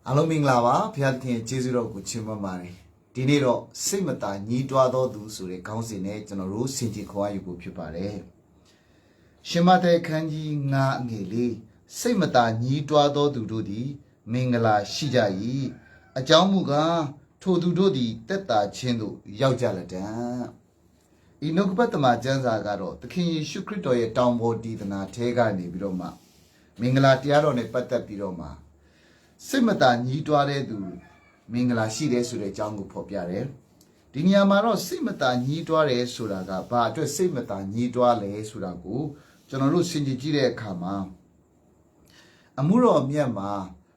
အားလုံးမင်္ဂလာပါဖျားခင်ကျေးဇူးတော်ကိုချီးမွမ်းပါတယ်ဒီနေ့တော့စိတ်မသာညီးတွားသောသူဆိုတဲ့ခေါင်းစဉ်နဲ့ကျွန်တော်တို့ဆင်ခြင်ခေါ်ရယူဖို့ဖြစ်ပါတယ်ရှင်မဿဲခန်းကြီး9အငယ်လေးစိတ်မသာညီးတွားသောသူတို့သည်မင်္ဂလာရှိကြ၏အကြောင်းမူကားထိုသူတို့သည်တက်တာချင်းသို့ရောက်ကြလက်တံဤနှုတ်ကပတ်တမန်ကျမ်းစာကတော့သခင်ယေရှုခရစ်တော်ရဲ့တောင်ပေါ်တည်သနာထဲကနေပြီးတော့မှမင်္ဂလာတရားတော်နဲ့ပတ်သက်ပြီးတော့မှစိတ်မသာညီးတွားတဲ့သူမင်္ဂလာရှိတယ်ဆိုတဲ့အကြောင်းကိုဖော်ပြတယ်ဒီနေရာမှာတော့စိတ်မသာညီးတွားတယ်ဆိုတာကဘာအတွက်စိတ်မသာညီးတွားလဲဆိုတာကိုကျွန်တော်တို့ဆင်ခြင်ကြည့်တဲ့အခါမှာအမှုတော်မြတ်မှာ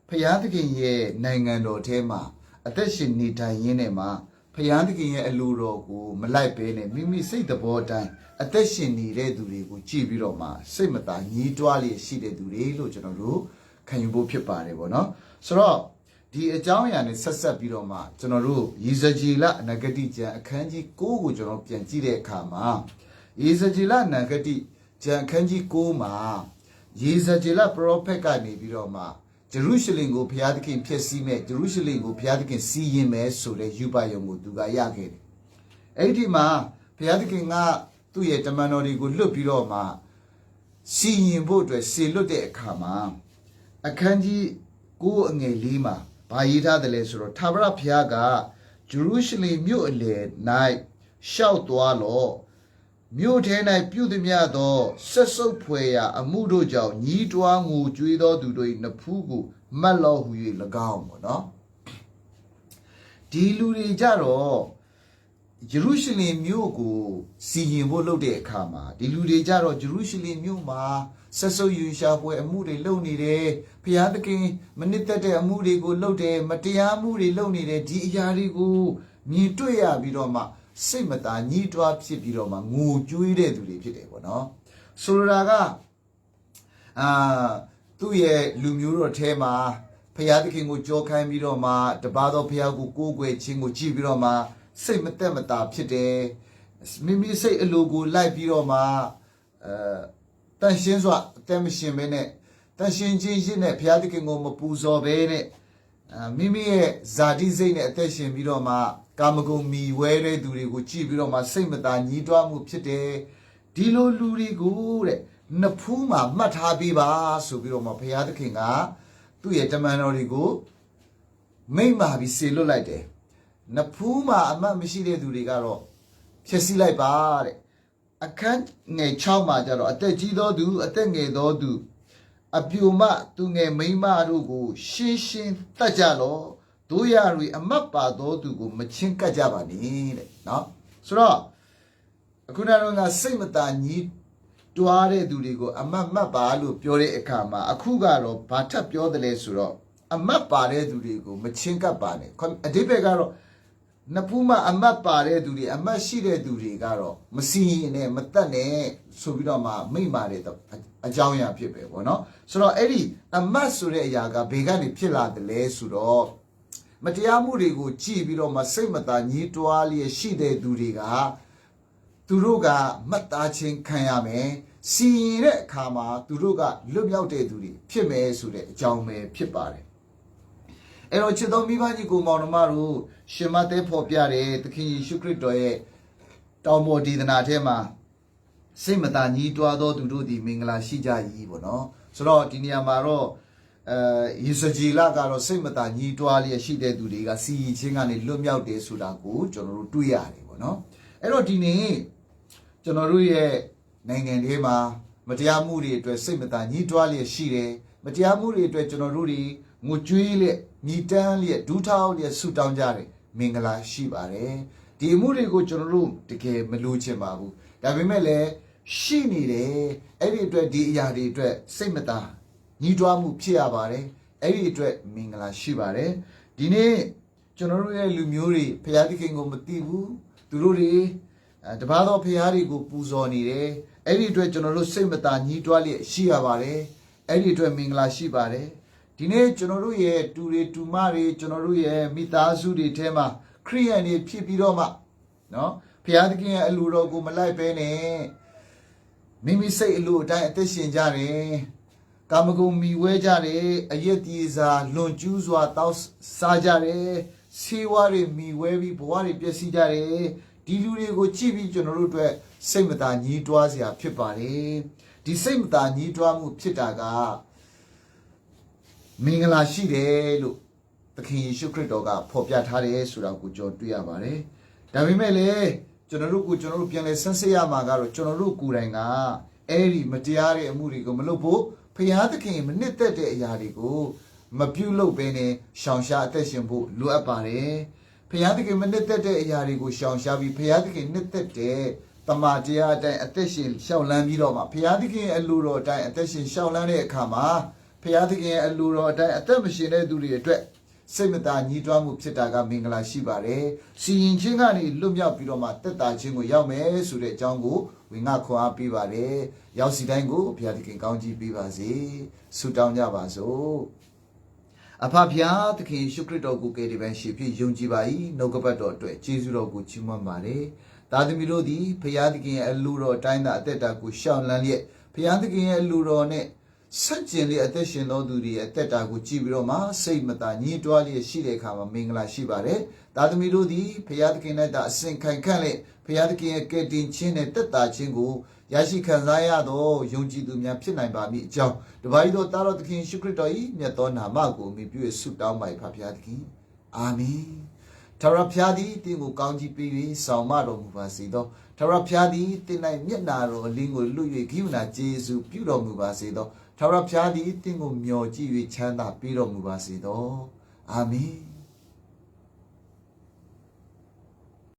ဖျားသခင်ရဲ့နိုင်ငံတော်ထဲမှာအသက်ရှင်နေထိုင်ရင်းနဲ့မှာဖျားသခင်ရဲ့အလိုတော်ကိုမလိုက်ဘဲနဲ့မိမိစိတ်သဘောအတိုင်းအသက်ရှင်နေတဲ့သူတွေကိုကြည့်ပြီးတော့မှစိတ်မသာညီးတွားလျက်ရှိတဲ့သူတွေလို့ကျွန်တော်တို့ခံယူဖို့ဖြစ်ပါတယ်ပေါ့နော်ဆိုတော့ဒီအကြောင်းအရာနဲ့ဆက်ဆက်ပြီးတော့မှကျွန်တော်တို့ယေဇကျေလနဂတိကျမ်းအခန်းကြီး9ကိုကျွန်တော်ပြန်ကြည့်တဲ့အခါမှာယေဇကျေလနဂတိကျမ်းအခန်းကြီး9မှာယေဇကျေလပရောဖက်ကနေပြီးတော့မှဂျေရုရှလင်ကိုဘုရားသခင်ဖျက်ဆီးမဲ့ဂျေရုရှလင်ကိုဘုရားသခင်စီရင်မယ်ဆိုတဲ့ယူပါယုံကိုသူကရခဲ့တယ်အဲ့ဒီမှာဘုရားသခင်ကသူ့ရဲ့တမန်တော်တွေကိုလွတ်ပြီးတော့မှစီရင်ဖို့အတွက်စေလွတ်တဲ့အခါမှာအခန်းကြီး9အငယ်4မှာဘာရေးထားတယ်လဲဆိုတော့ထာဝရဘုရားကဂျေရုရှလင်မြို့အလယ်၌ရှောက်သွားလော့မြို့ထဲ၌ပြုသည်များသောဆက်ဆုပ်ဖွယ်ရာအမှုတို့ကြောင့်ညီးတွားငိုကြွေးသောသူတို့၏နဖူးကိုမတ်လောဟု၍၎င်းပေါ့နော်ဒီလူတွေကြတော့ဂျေရုရှလင်မြို့ကိုစီရင်ဖို့လုပ်တဲ့အခါမှာဒီလူတွေကြတော့ဂျေရုရှလင်မြို့မှာဆက်ဆုပ်ယူရှာပွဲအမှုတွေလုပ်နေတယ်ဘုရားသခင်မနစ်သက်တဲ့အမှုတွေကိုလုပ်တယ်မတရားမှုတွေလုပ်နေတယ်ဒီအရာတွေကိုမြင်တွေ့ရပြီးတော့မှစိတ်မသာညီးတွားဖြစ်ပြီးတော့မှငိုကြွေးတဲ့သူတွေဖြစ်တယ်ပေါ့နော်ဆိုလိုတာကသူ့ရဲ့လူမျိုးတော်ထဲမှာဘုရားသခင်ကိုကြောခိုင်းပြီးတော့မှတပါးသောဘုရားကိုကိုးကွယ်ခြင်းကိုကြည့်ပြီးတော့မှစိတ်မသက်မသာဖြစ်တယ်မိမိစိတ်အလိုကိုလိုက်ပြီးတော့မှတန်ရှင်းစွာအသက်မရှင်ဘဲနဲ့တန်ရှင်းခြင်းရစ်နဲ့ဘုရားသခင်ကိုမပူဇော်ဘဲနဲ့မိမိရဲ့ဇာတိစိတ်နဲ့အသက်ရှင်ပြီးတော့မှကာမဂုဏ်မီဝဲတဲ့သူတွေကိုကြည့်ပြီးတော့မှစိတ်မသာညီးတွားမှုဖြစ်တယ်ဒီလိုလူတွေကိုတဲ့နဖူးမှာမှတ်ထားပြီးပါဆိုပြီးတော့မှဘုရားသခင်ကသူ့ရဲ့တမန်တော်တွေကိုမိန့်မာပြီးစေလွတ်လိုက်တယ်နဖူးမှာအမှတ်မရှိတဲ့သူတွေကတော့ဖြည့်ဆည်းလိုက်ပါတဲ့အခန်းငယ်6မှာကျတော့အသက်ကြီးသောသူအသက်ငယ်သောသူအပြူမသူငယ်မိန်းမတို့ကိုရှင်းရှင်းတတ်ကြလောတို့ရတွေအမတ်ပါသောသူကိုမချင်းကပ်ကြပါနဲ့တဲ့နော်ဆိုတော့အခုနကတော့စိတ်မသာညီးတွားတဲ့သူတွေကိုအမတ်မှတ်ပါလို့ပြောတဲ့အခါမှာအခုကတော့ဘာထပ်ပြောတယ်လဲဆိုတော့အမတ်ပါတဲ့သူတွေကိုမချင်းကပ်ပါနဲ့အဓိပ္ပာယ်ကတော့နဖူးမအမတ်ပါတဲ့သူတွေအမတ်ရှိတဲ့သူတွေကတော့မစီရင်နဲ့မတက်နဲ့ဆိုပြီးတော့မှမိန့်ပါတယ်အကြောင်းအရာဖြစ်ပဲပေါ့နော်ဆိုတော့အဲ့ဒီအမတ်ဆိုတဲ့အရာကဘေကနေဖြစ်လာတယ်လဲဆိုတော့မတရားမှုတွေကိုကြည့်ပြီးတော့မှစိတ်မသာညီးတွားလျက်ရှိတဲ့သူတွေကသူတို့ကမှတ်သားခြင်းခံရမယ်စီရင်တဲ့အခါမှာသူတို့ကလွတ်မြောက်တဲ့သူတွေဖြစ်မယ်ဆိုတဲ့အကြောင်းပဲဖြစ်ပါတယ်အဲ့တော့ချစ်တော်မိဘကြီးကိုမောင်နှမတို့ရှင်မဿဲဖော်ပြတဲ့သခင်ယေရှုခရစ်တော်ရဲ့တောင်ပေါ်ဒေသနာထဲမှာစိတ်မသာညီးတွားသောသူတို့သည်မင်္ဂလာရှိကြ၏ပေါ့နော်ဆိုတော့ဒီနေရာမှာတော့ယေဇကျေလကတော့စိတ်မသာညီးတွားလျက်ရှိတဲ့သူတွေကစီရင်ခြင်းကနေလွတ်မြောက်တယ်ဆိုတာကိုကျွန်တော်တို့တွေ့ရတယ်ပေါ့နော်အဲ့တော့ဒီနေ့ကျွန်တော်တို့ရဲ့နိုင်ငံထဲမှာမတရားမှုတွေအတွက်စိတ်မသာညီးတွားလျက်ရှိတယ်မတရားမှုတွေအတွက်ကျွန်တော်တို့တွေငိုကြွေးလျက်ညီတန်းလျက်ဒူးထောက်လျက်ဆူတောင်းကြတယ်မင်္ဂလာရှိပါတယ်ဒီအမှုတွေကိုကျွန်တော်တို့တကယ်မလိုချင်ပါဘူးဒါပေမဲ့လည်းရှိနေတယ်အဲ့ဒီအတွက်ဒီအရာတွေအတွက်စိတ်မသာညီးတွားမှုဖြစ်ရပါတယ်အဲ့ဒီအတွက်မင်္ဂလာရှိပါတယ်ဒီနေ့ကျွန်တော်တို့ရဲ့လူမျိုးတွေဘုရားသခင်ကိုမသိဘူးသူတို့တွေတပါးသောဘုရားတွေကိုပူဇော်နေတယ်အဲ့ဒီအတွက်ကျွန်တော်တို့စိတ်မသာညီးတွားလျက်ရှိရပါတယ်အဲ့ဒီအတွက်မင်္ဂလာရှိပါတယ်ဒီနေ့ကျွန်တော်တို့ရဲ့တူတွေတူမတွေကျွန်တော်တို့ရဲ့မိသားစုတွေထဲမှာခရိယန်တွေဖြစ်ပြီးတော့မှနော်ဘုရားသခင်ရဲ့အလိုတော်ကိုမလိုက်ဘဲနဲ့မိမိစိတ်အလိုအတိုင်းအသက်ရှင်ကြတယ် ကာမဂုဏ်မီဝဲကြတယ်အရက်တီစာလွန်ကျူးစွာတောက်စားကြတယ်ဆေးဝါးတွေမီဝဲပြီးဘဝတွေပျက်စီးကြတယ်ဒီလူတွေကိုကြည့်ပြီးကျွန်တော်တို့အတွက်စိတ်မသာညှိတွားစရာဖြစ်ပါတယ်ဒီစိတ်မသာညှိတွားမှုဖြစ်တာကမင်္ဂလာရှိတယ်လို့သခင်ယေရှုခရစ်တော်ကဖော်ပြထားတယ်ဆိုတာကိုကျွန်တော်တွေ့ရပါတယ်ဒါပေမဲ့လည်းကျွန်တော်တို့ပြန်လဲဆန်းစစ်ရမှာကတော့ကျွန်တော်တို့ကိုယ်တိုင်ကအဲ့ဒီမတရားတဲ့အမှုတွေကိုမလုပ်ဖို့ဖျားသခင်မနစ်သက်တဲ့အရာတွေကိုမပြုလုပ်ဘဲနဲ့ရှောင်ရှားအသက်ရှင်ဖို့လိုအပ်ပါတယ်ဖျားသခင်မနစ်သက်တဲ့အရာတွေကိုရှောင်ရှားပြီးဖျားသခင်နှစ်သက်တဲ့တမန်တရားအတိုင်းအသက်ရှင်ရှောင်လန်းပြီးတော့မှဖျားသခင်အလိုတော်အတိုင်းအသက်ရှင်ရှောင်လန်းတဲ့အခါမှာဖျားသခင်အလိုတော်အတိုင်းအသက်မရှင်တဲ့သူတွေအတွက်စိတ်မသာညှိတွားမှုဖြစ်တာကမင်္ဂလာရှိပါတယ်။စီရင်ခြင်းကနေလွတ်မြောက်ပြီးတော့မှတက်တာခြင်းကိုရောက်မယ်ဆိုတဲ့အကြောင်းကိုဝင်ငါခွန်အားပေးပါတယ်။ရောက်စီတိုင်းကိုဘုရားသခင်ကောင်းချီးပေးပါစေ။ဆုတောင်းကြပါစို့။အဖဖျားသခင်ယေရှုခရစ်တော်ကိုကယ်တင်ပါရှင်ဖြစ်ယုံကြည်ပါ၏။နှုတ်ကပတ်တော်အတွက်ကျေးဇူးတော်ကိုချီးမွမ်းပါတယ်။သားသမီးတို့သည်ဘုရားသခင်ရဲ့အလိုတော်အတိုင်းသာအသက်တာကိုရှောင်လန်းလျက်ဘုရားသခင်ရဲ့အလိုတော်နဲ့ဆက်ကျင်လေးအသက်ရှင်သောသူတွေရဲ့အသက်တာကိုကြည့်ပြီးတော့မှစိတ်မသာညှိတွားလျက်ရှိတဲ့အခါမှာမင်္ဂလာရှိပါတယ်။သားသမီးတို့သည်ဘုရားသခင်နဲ့အစဉ်ခိုင်ခန့်လျက်ဘုရားသခင်ရဲ့ကယ်တင်ခြင်းနဲ့တက်တာခြင်းကိုရရှိခံစားရသောယုံကြည်သူများဖြစ်နိုင်ပါမည်အကြောင်းတပါးကြီးတော်သားတော်သခင်ယေရှုခရစ်တော်၏မြတ်သောနာမကိုမြည်ပြုဆုတောင်းပါ၏ဖခင်သခင်အာမင်။ထာဝရဘုရားသည်တင်းကိုကောင်းကြီးပေး၍ဆောင်မတော်မူပါစေသောထာဝရဘုရားသည်တင်း၌မျက်နာတော်အလင်းကိုလွတ်၍ဂိဝနာကျေးဇူးပြုတော်မူပါစေသောထာဝရဘုရားသည်တင့်ကိုမျှော်ကြည့်၍ချမ်းသာပေးတော်မူပါစေသောအာမင်